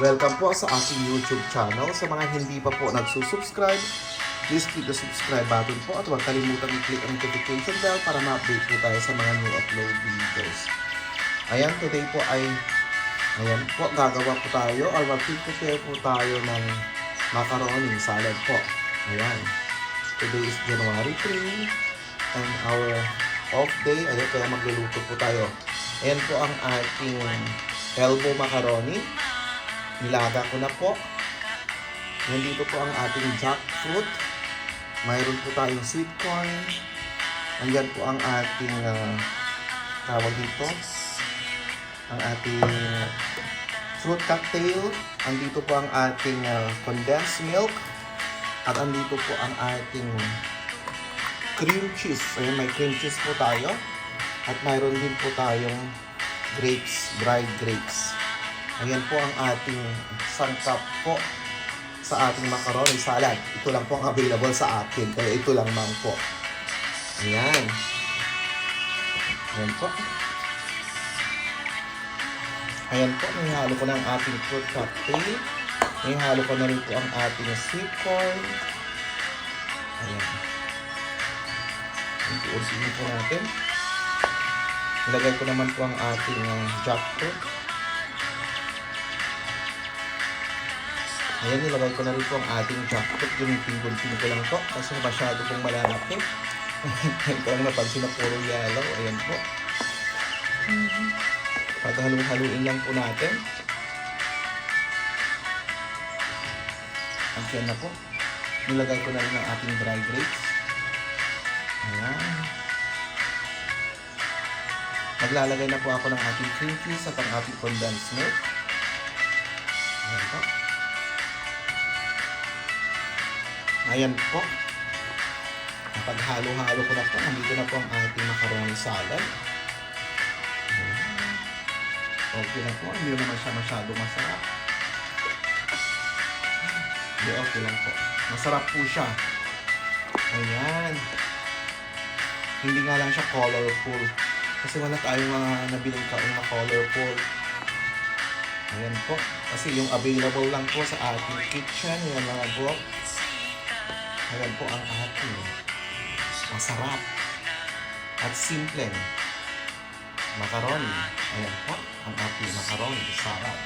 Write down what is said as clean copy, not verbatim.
Welcome po sa aking YouTube channel. Sa mga hindi pa po nagsusubscribe, please click the subscribe button po at huwag kalimutan i-click ang notification bell para ma-update po tayo sa mga new upload videos. Ayan, today po ay gagawa po tayo or mag-prepare po tayo ng macaroni salad po. Ayan. Today is January 3 and our off day. Ayan, kaya magluluto po tayo. Ayan po ang ating elbow macaroni. Nilaga ko na po. Nandito po ang ating jackfruit. Mayroon po tayong sweet corn. Andyan po ang ating tawag dito. Ang ating fruit cocktail. Andito po ang ating condensed milk. At andito po ang ating cream cheese. Ayan, may cream cheese po tayo. At mayroon din po tayong grapes, dried grapes. Ayan po ang ating sangkap po sa ating macaroni salad. Ito lang po ang available sa akin. Kaya ito lang man po. Ayan. Ayan po. Ayan po. Nahihalo ko na ang ating fruit cocktail. Nahihalo ko na rin po ang ating sweet corn. Ayan. Unti-unti po natin. Ilagay ko naman po ang ating jackfruit. Ayan, nilagay ko na rin po ang ating jackfruit. Gunitin-guntin ko lang po kasi masyado pong malalaki. Ito ang napansin na puro yellow. Ayan po. Paghalu-haluin lang po natin. Ayan na po. Nilagay ko na rin ang ating dry grapes. Ayan. Maglalagay na po ako ng ating cream cheese at ang ating condensed milk. Ayan po. Ayan po. Paghalo-halo ko na po. Nandito na po ang ating macaroni salad. Ayan. Okay na po. Hindi naman siya masyado masarap. Hindi, okay lang po. Masarap po siya. Ayan. Hindi nga lang siya colorful. Kasi wala tayong mga nabiling kaong na colorful. Ayan po. Kasi yung available lang po sa ating kitchen. Yung mga po. Ayan po ang ating masarap at simple macaroni. Ayan po ang ating macaroni salad.